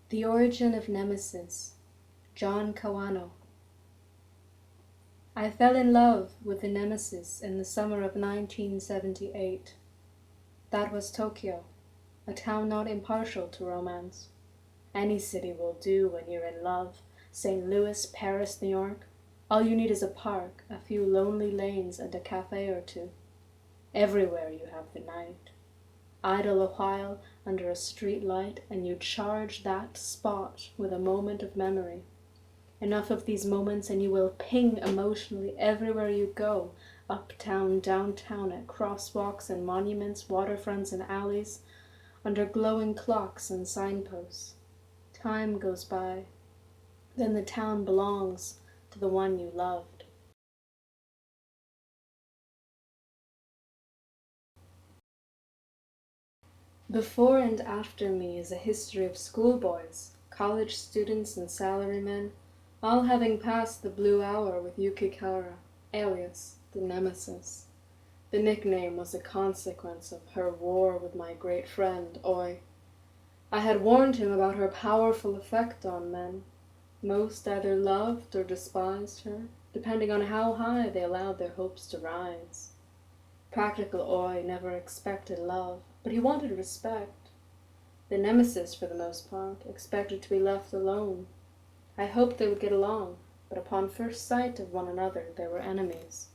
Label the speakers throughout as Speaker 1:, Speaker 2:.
Speaker 1: The Origin of Nemesis, Jon Kawano. I fell in love with the Nemesis in the summer of 1978. That was Tokyo, a town not impartial to romance. Any city will do when you're in love. St. Louis, Paris, New York. All you need is a park, a few lonely lanes, and a cafe or two. Everywhere you have the night. Idle a while under a street light, and you charge that spot with a moment of memory. Enough of these moments and you will ping emotionally everywhere you go, uptown, downtown, at crosswalks and monuments, waterfronts and alleys, under glowing clocks and signposts. Time goes by. Then the town belongs to the one you loved. Before and after me is a history of schoolboys, college students and salarymen, all having passed the blue hour with Yukikara, alias the Nemesis. The nickname was a consequence of her war with my great friend, Oi. I had warned him about her powerful effect on men. Most either loved or despised her, depending on how high they allowed their hopes to rise. Practical Oi never expected love, but he wanted respect. The Nemesis, for the most part, expected to be left alone. I hoped they would get along, but upon first sight of one another they were enemies.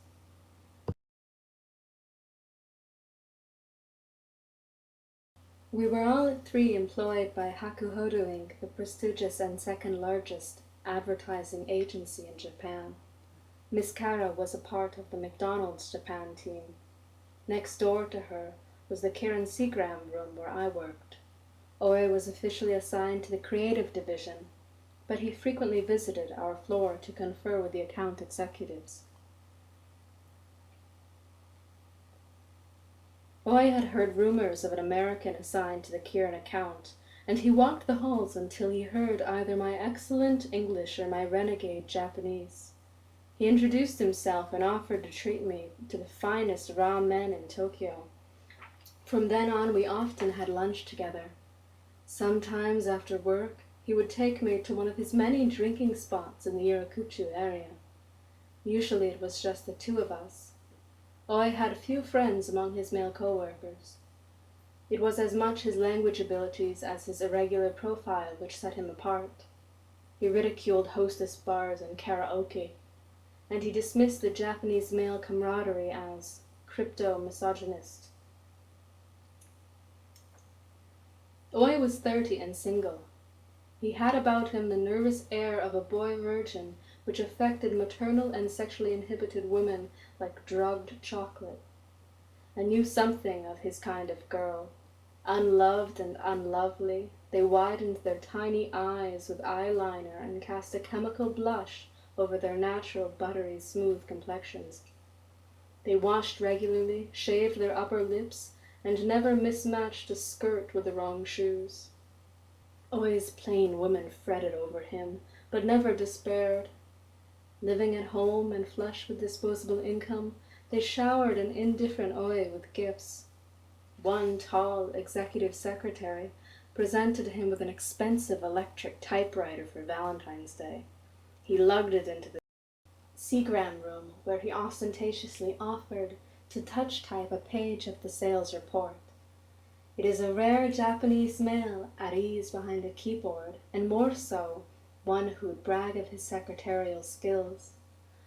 Speaker 1: We were all three employed by Hakuhodo Inc., the prestigious and second largest advertising agency in Japan. Miss Kara was a part of the McDonald's Japan team. Next door to her was the Kiran Seagram room where I worked. Oi was officially assigned to the creative division, but he frequently visited our floor to confer with the account executives. Oi had heard rumors of an American assigned to the Kiran account, and he walked the halls until he heard either my excellent English or my renegade Japanese. He introduced himself and offered to treat me to the finest ramen in Tokyo. From then on we often had lunch together. Sometimes after work he would take me to one of his many drinking spots in the Irakucho area. Usually it was just the two of us. Oi had few friends among his male co-workers. It was as much his language abilities as his irregular profile which set him apart. He ridiculed hostess bars and karaoke, and he dismissed the Japanese male camaraderie as crypto-misogynist. Oi was 30 and single. He had about him the nervous air of a boy virgin, which affected maternal and sexually inhibited women like drugged chocolate. I knew something of his kind of girl. Unloved and unlovely, they widened their tiny eyes with eyeliner and cast a chemical blush over their natural buttery smooth complexions. They washed regularly, shaved their upper lips, and never mismatched a skirt with the wrong shoes. Always plain women fretted over him, but never despaired. Living at home and flush with disposable income, they showered an indifferent Oi with gifts. One tall executive secretary presented him with an expensive electric typewriter for Valentine's Day. He lugged it into the Seagram room, where he ostentatiously offered to touch-type a page of the sales report. It is a rare Japanese male at ease behind a keyboard, and more so, one who would brag of his secretarial skills.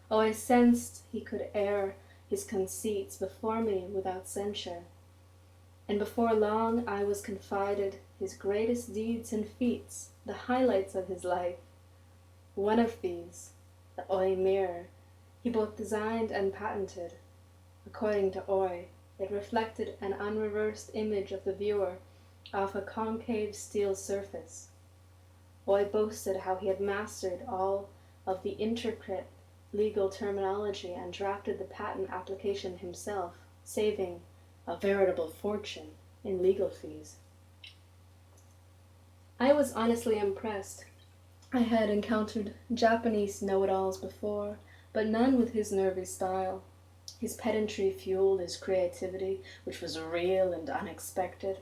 Speaker 1: Oh, I sensed he could air his conceits before me without censure. And before long I was confided his greatest deeds and feats, the highlights of his life. One of these, the Oi mirror, he both designed and patented. According to Oi, it reflected an unreversed image of the viewer off a concave steel surface. Oi boasted how he had mastered all of the intricate legal terminology and drafted the patent application himself, saving a veritable fortune in legal fees. I was honestly impressed. I had encountered Japanese know-it-alls before, but none with his nervy style. His pedantry fueled his creativity, which was real and unexpected.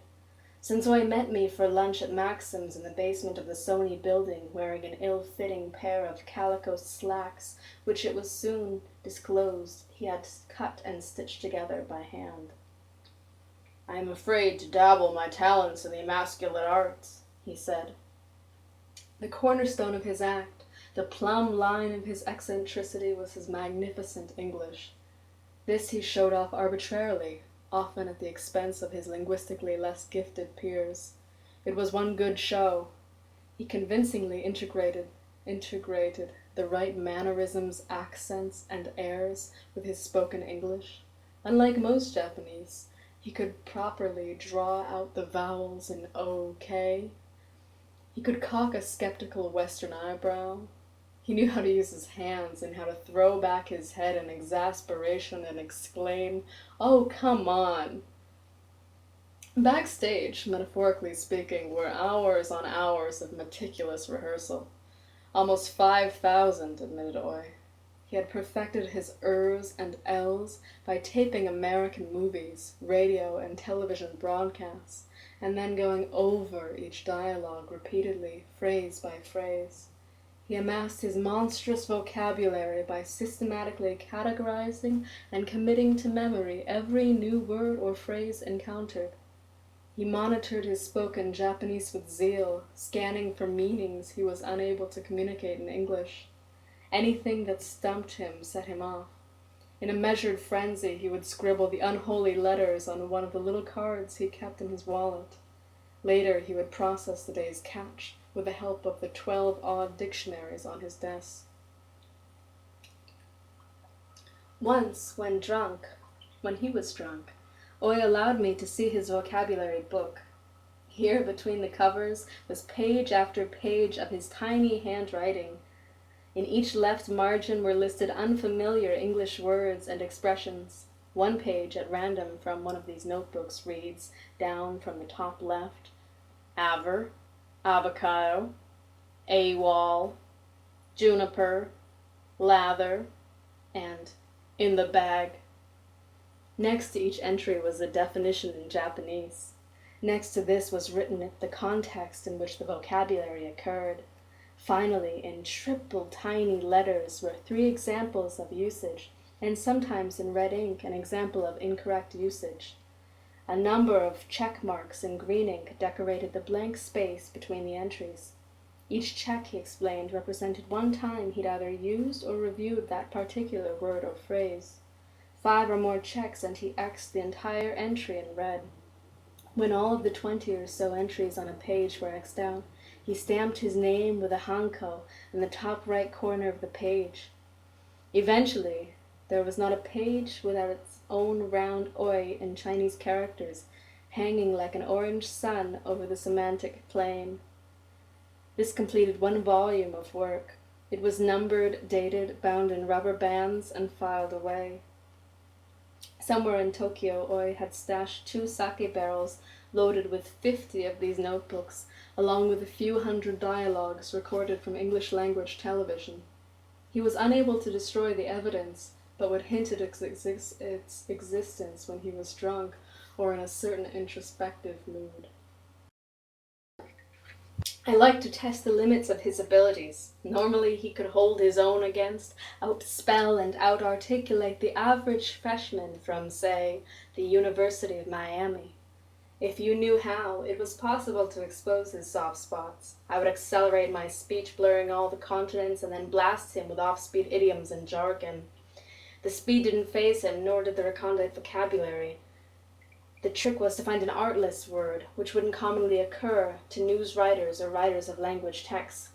Speaker 1: Since Oy met me for lunch at Maxim's in the basement of the Sony building, wearing an ill-fitting pair of calico slacks, which it was soon disclosed he had cut and stitched together by hand. "I am afraid to dabble my talents in the emasculate arts," he said. The cornerstone of his act, the plumb line of his eccentricity, was his magnificent English. This he showed off arbitrarily, often at the expense of his linguistically less gifted peers. It was one good show. He convincingly integrated the right mannerisms, accents, and airs with his spoken English. Unlike most Japanese, he could properly draw out the vowels in OK. He could cock a skeptical Western eyebrow. He knew how to use his hands and how to throw back his head in exasperation and exclaim, "Oh, come on!" Backstage, metaphorically speaking, were hours on hours of meticulous rehearsal. Almost 5,000, admitted Oy. He had perfected his ers and ls by taping American movies, radio and television broadcasts, and then going over each dialogue repeatedly, phrase by phrase. He amassed his monstrous vocabulary by systematically categorizing and committing to memory every new word or phrase encountered. He monitored his spoken Japanese with zeal, scanning for meanings he was unable to communicate in English. Anything that stumped him set him off. In a measured frenzy, he would scribble the unholy letters on one of the little cards he kept in his wallet. Later, he would process the day's catch with the help of the 12-odd dictionaries on his desk. Once, when he was drunk, Oy allowed me to see his vocabulary book. Here, between the covers, was page after page of his tiny handwriting. In each left margin were listed unfamiliar English words and expressions. One page at random from one of these notebooks reads, down from the top left, "Aver, avocado, AWOL, juniper, lather," and "in the bag." Next to each entry was a definition in Japanese. Next to this was written the context in which the vocabulary occurred. Finally, in triple tiny letters were 3 examples of usage, and sometimes in red ink an example of incorrect usage. A number of check marks in green ink decorated the blank space between the entries. Each check, he explained, represented one time he'd either used or reviewed that particular word or phrase. 5 or more checks and he X'd the entire entry in red. When all of the 20 or so entries on a page were X'd out, he stamped his name with a hanko in the top right corner of the page. Eventually, there was not a page without its own round Oy in Chinese characters, hanging like an orange sun over the semantic plane. This completed 1 volume of work. It was numbered, dated, bound in rubber bands, and filed away. Somewhere in Tokyo, Oy had stashed 2 sake barrels loaded with 50 of these notebooks, along with a few hundred dialogues recorded from English-language television. He was unable to destroy the evidence, but would hint at its existence when he was drunk or in a certain introspective mood. I liked to test the limits of his abilities. Normally he could hold his own against, outspell and out-articulate the average freshman from, say, the University of Miami. If you knew how, it was possible to expose his soft spots. I would accelerate my speech, blurring all the consonants, and then blast him with off-speed idioms and jargon. The speed didn't faze him, nor did the recondite vocabulary. The trick was to find an artless word, which wouldn't commonly occur to news writers or writers of language texts.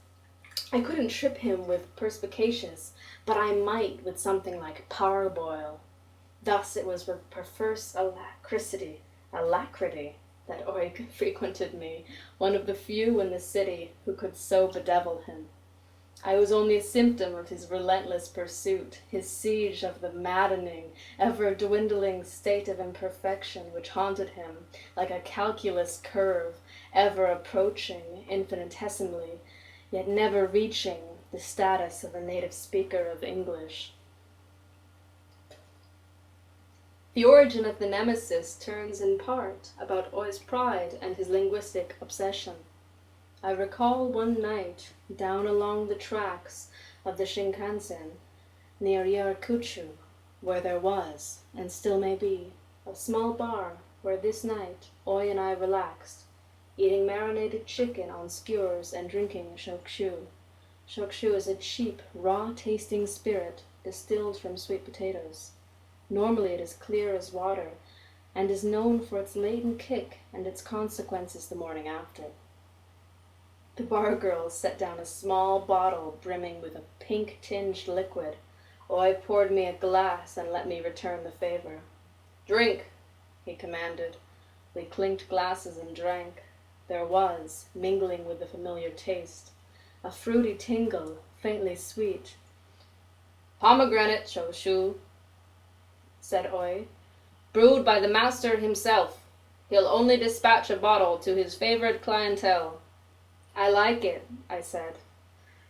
Speaker 1: I couldn't trip him with perspicacious, but I might with something like parboil. Thus it was with perverse alacrity, that Oy frequented me, one of the few in the city who could so bedevil him. I was only a symptom of his relentless pursuit, his siege of the maddening, ever-dwindling state of imperfection which haunted him like a calculus curve, ever approaching infinitesimally, yet never reaching the status of a native speaker of English. The origin of the Nemesis turns in part about Oi's pride and his linguistic obsession. I recall one night, down along the tracks of the Shinkansen, near Yarakucho, where there was, and still may be, a small bar where this night Oi and I relaxed, eating marinated chicken on skewers and drinking shokshu. Shokshu is a cheap, raw-tasting spirit distilled from sweet potatoes. Normally it is clear as water, and is known for its latent kick and its consequences the morning after. The bar girl set down a small bottle brimming with a pink-tinged liquid. Oi poured me a glass and let me return the favor. "Drink," he commanded. We clinked glasses and drank. There was, mingling with the familiar taste, a fruity tingle, faintly sweet. "Pomegranate shoshu," said Oi, "brewed by the master himself. He'll only dispatch a bottle to his favorite clientele." "I like it," I said.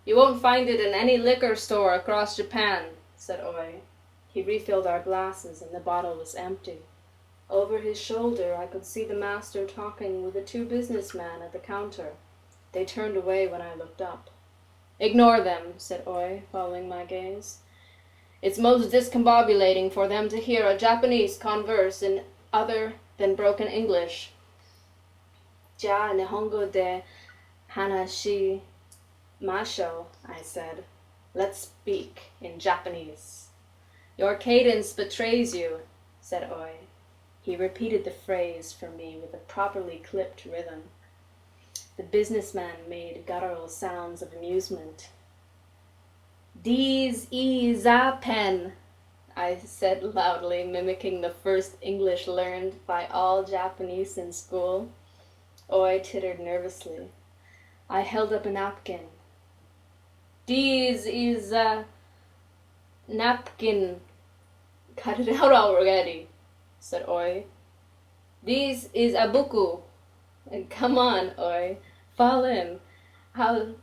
Speaker 1: "You won't find it in any liquor store across Japan," said Oi. He refilled our glasses and the bottle was empty. Over his shoulder I could see the master talking with the two businessmen at the counter. They turned away when I looked up. "Ignore them," said Oi, following my gaze. "It's most discombobulating for them to hear a Japanese converse in other than broken English." "Ja nihongo de hanashi masho," I said. "Let's speak in Japanese." "Your cadence betrays you," said Oi. He repeated the phrase for me with a properly clipped rhythm. The businessman made guttural sounds of amusement. "Dees is a pen," I said loudly, mimicking the first English learned by all Japanese in school. Oi tittered nervously. I held up a napkin. "Dees is a napkin." "Cut it out already," said Oi. "This is a buku." "Come on, Oi. Fall in. How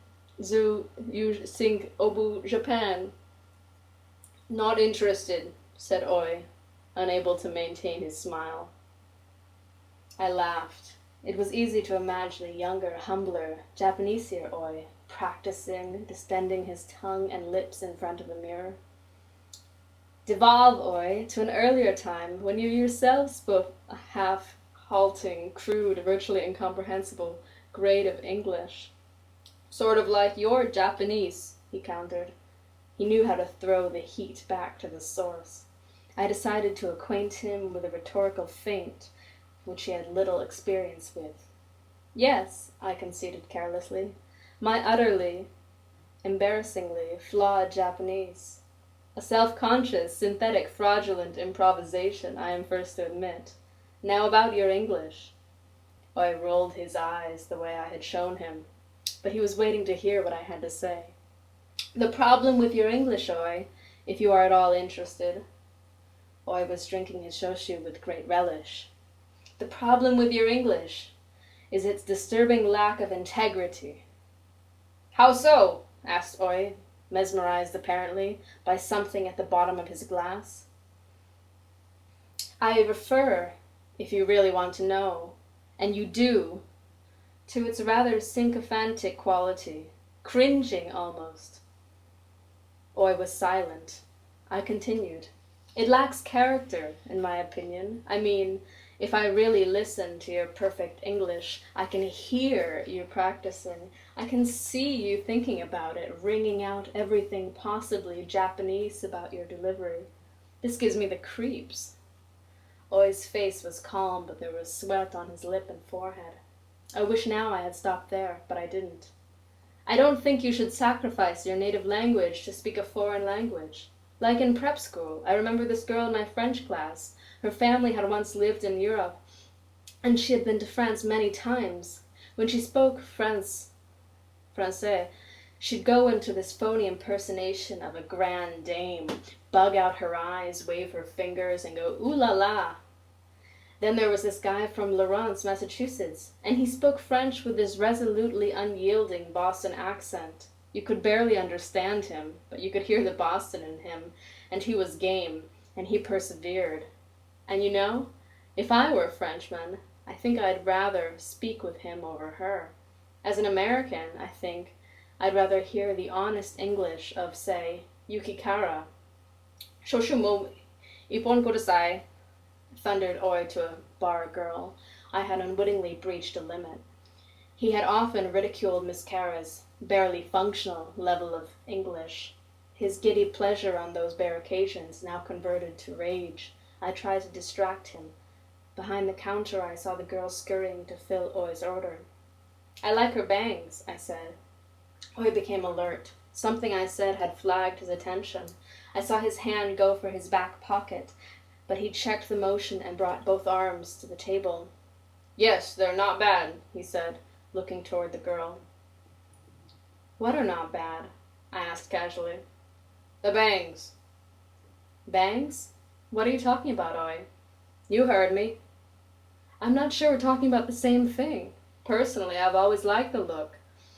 Speaker 1: do you think Obu Japan?" "Not interested," said Oi, unable to maintain his smile. I laughed. It was easy to imagine a younger, humbler, Japanese-er Oi, practicing, distending his tongue and lips in front of a mirror. Devolve, Oi, to an earlier time, when you yourself spoke a half-halting, crude, virtually incomprehensible grade of English. "Sort of like your Japanese," he countered. He knew how to throw the heat back to the source. I decided to acquaint him with a rhetorical feint which he had little experience with. "Yes," I conceded carelessly, "my utterly, embarrassingly flawed Japanese. A self-conscious, synthetic, fraudulent improvisation, I am first to admit. Now about your English." Oi rolled his eyes the way I had shown him, but he was waiting to hear what I had to say. "The problem with your English, Oi, if you are at all interested." Oi was drinking his shoshu with great relish. "The problem with your English is its disturbing lack of integrity." "How so?" asked Oi, mesmerized apparently by something at the bottom of his glass. "I refer, if you really want to know, and you do, to its rather sycophantic quality, cringing almost." Oi was silent. I continued. "It lacks character, in my opinion. I mean, if I really listen to your perfect English, I can hear you practicing. I can see you thinking about it, wringing out everything possibly Japanese about your delivery. This gives me the creeps." Oi's face was calm, but there was sweat on his lip and forehead. I wish now I had stopped there, but I didn't. "I don't think you should sacrifice your native language to speak a foreign language. Like in prep school, I remember this girl in my French class. Her family had once lived in Europe, and she had been to France many times. When she spoke Francais, she'd go into this phony impersonation of a grande dame, bug out her eyes, wave her fingers, and go, "Ooh la la." Then there was this guy from Lawrence, Massachusetts, and he spoke French with this resolutely unyielding Boston accent. You could barely understand him, but you could hear the Boston in him, and he was game, and he persevered. And you know, if I were a Frenchman, I think I'd rather speak with him over her. As an American, I think I'd rather hear the honest English of, say, Yukikara. Shoshumo Ippon Kudasai, thundered Oi to a bar girl. I had unwittingly breached a limit. He had often ridiculed Miss Kara's barely functional level of English. His giddy pleasure on those bare occasions now converted to rage. I tried to distract him. Behind the counter I saw the girl scurrying to fill Oi's order. I like her bangs, I said. Oi became alert. Something I said had flagged his attention. I saw his hand go for his back pocket, but he checked the motion and brought both arms to the table. Yes, they're not bad, he said, looking toward the girl. What are not bad? I asked casually. The bangs. Bangs? What are you talking about, Oi? You heard me. I'm not sure we're talking about the same thing. Personally, I've always liked the look.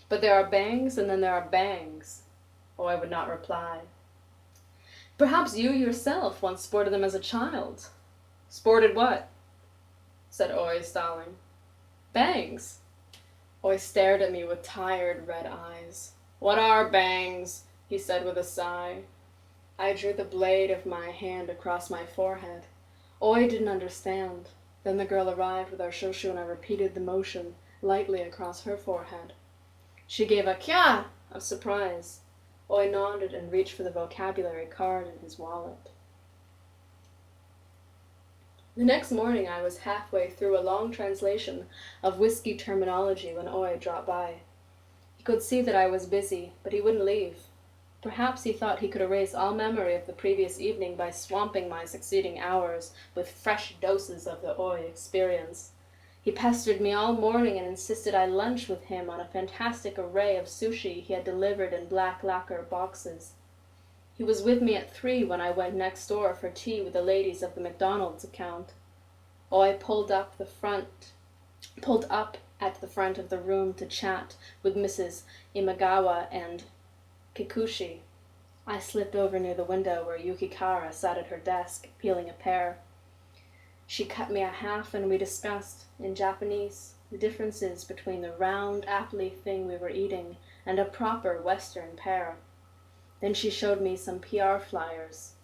Speaker 1: But there are bangs and then there are bangs. Oi would not reply. Perhaps you yourself once sported them as a child. Sported what? Said Oi, stalling. Bangs. Oi stared at me with tired red eyes. What are bangs? He said with a sigh. I drew the blade of my hand across my forehead. Oi didn't understand. Then the girl arrived with our shoshu and I repeated the motion lightly across her forehead. She gave a kya of surprise. Oi nodded and reached for the vocabulary card in his wallet. The next morning I was halfway through a long translation of whiskey terminology when Oi dropped by. He could see that I was busy, but he wouldn't leave. Perhaps he thought he could erase all memory of the previous evening by swamping my succeeding hours with fresh doses of the Oi experience. He pestered me all morning and insisted I lunch with him on a fantastic array of sushi he had delivered in black lacquer boxes. He was with me at 3 when I went next door for tea with the ladies of the McDonald's account. Oi pulled up at the front of the room to chat with Mrs. Imagawa and Kikuchi. I slipped over near the window where Yukikara sat at her desk, peeling a pear. She cut me a half and we discussed, in Japanese, the differences between the round, apple-y thing we were eating and a proper Western pear. Then she showed me some PR flyers,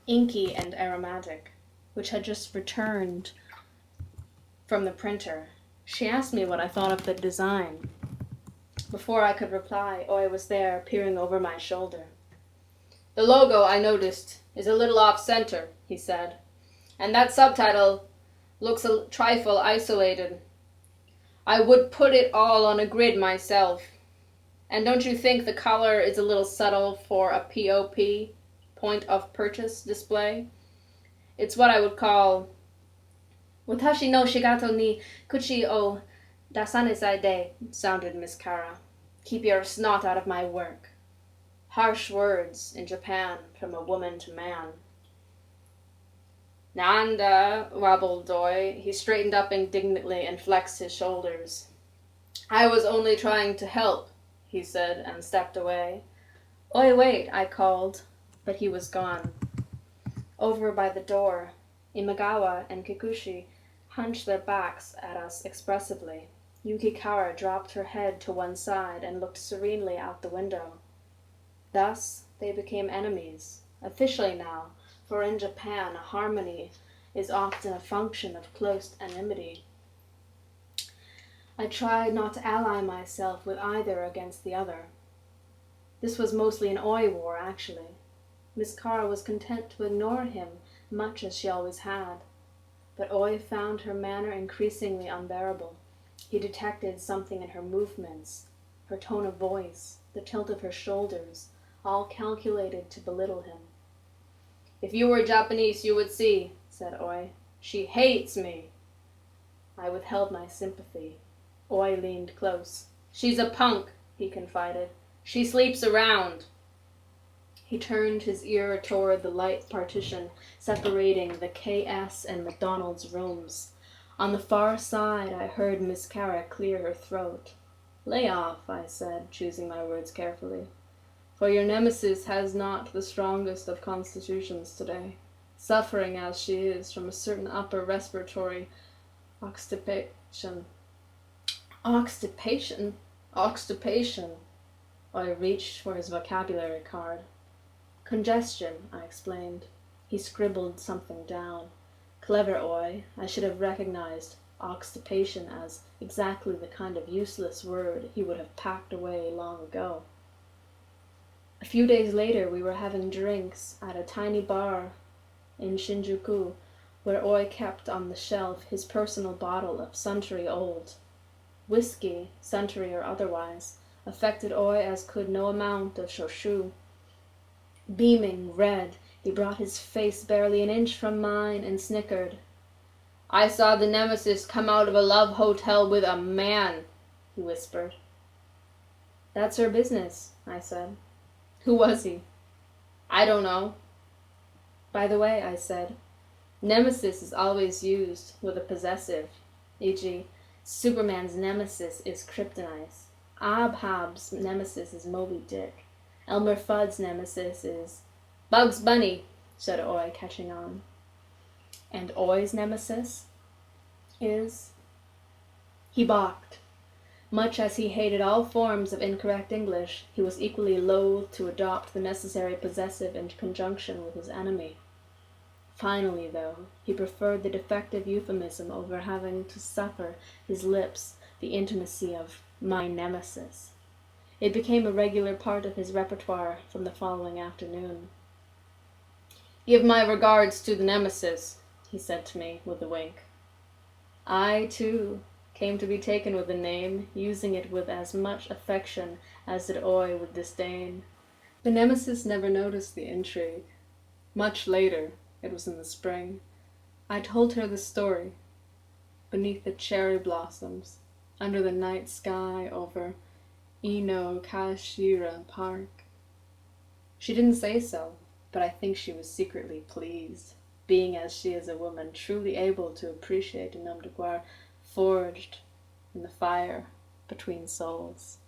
Speaker 1: inky and aromatic, which had just returned from the printer. She asked me what I thought of the design. Before I could reply, Oi was there, peering over my shoulder. The logo, I noticed, is a little off-center, he said, and that subtitle looks a trifle isolated. I would put it all on a grid myself. And don't you think the color is a little subtle for a POP, point of purchase display? It's what I would call Watashi no shigato ni kuchi o dasanesai de, sounded Miss Kara. Keep your snot out of my work. Harsh words in Japan from a woman to man. Nanda, wabbled Oi. He straightened up indignantly and flexed his shoulders. I was only trying to help, he said, and stepped away. Oi, wait, I called, but he was gone. Over by the door, Imagawa and Kikuchi hunched their backs at us expressively. Yukikara dropped her head to one side and looked serenely out the window. Thus they became enemies, officially now, for in Japan harmony is often a function of close enmity. I tried not to ally myself with either against the other. This was mostly an Oi war, actually. Miss Kara was content to ignore him much as she always had. But Oi found her manner increasingly unbearable. He detected something in her movements, her tone of voice, the tilt of her shoulders, all calculated to belittle him. If you were Japanese, you would see, said Oi. She hates me. I withheld my sympathy. Oi leaned close. She's a punk, he confided. She sleeps around. He turned his ear toward the light partition separating the KS and McDonald's rooms. On the far side, I heard Miss Kara clear her throat. Lay off, I said, choosing my words carefully. For your Nemesis has not the strongest of constitutions today. suffering as she is from a certain upper respiratory oxidation. Oxidation? Oxidation. I reached for his vocabulary card. Congestion, I explained. He scribbled something down. Clever Oi, I should have recognized oxidation as exactly the kind of useless word he would have packed away long ago. A few days later we were having drinks at a tiny bar in Shinjuku, where Oi kept on the shelf his personal bottle of century old. Whiskey, century or otherwise, affected Oi as could no amount of shoshu. Beaming red, he brought his face barely an inch from mine and snickered. "I saw the Nemesis come out of a love hotel with a man," he whispered. "That's her business," I said. "Who was he?" "I don't know." "By the way," I said, Nemesis is always used with a possessive, e.g., Superman's nemesis is Kryptonite. Aye-hab's nemesis is Moby Dick. Elmer Fudd's nemesis is Bugs Bunny, said Oi, catching on. And Oi's nemesis is... He balked. Much as he hated all forms of incorrect English, he was equally loath to adopt the necessary possessive in conjunction with his enemy. Finally, though, he preferred the defective euphemism over having to suffer his lips the intimacy of my nemesis. It became a regular part of his repertoire from the following afternoon. "Give my regards to the Nemesis," he said to me with a wink. I, too, came to be taken with the name, using it with as much affection as did Oi with disdain. The Nemesis never noticed the intrigue. Much later, it was in the spring, I told her the story, beneath the cherry blossoms, under the night sky over Inokashira Park. She didn't say so, but I think she was secretly pleased, being as she is a woman truly able to appreciate a nom de guerre forged in the fire between souls.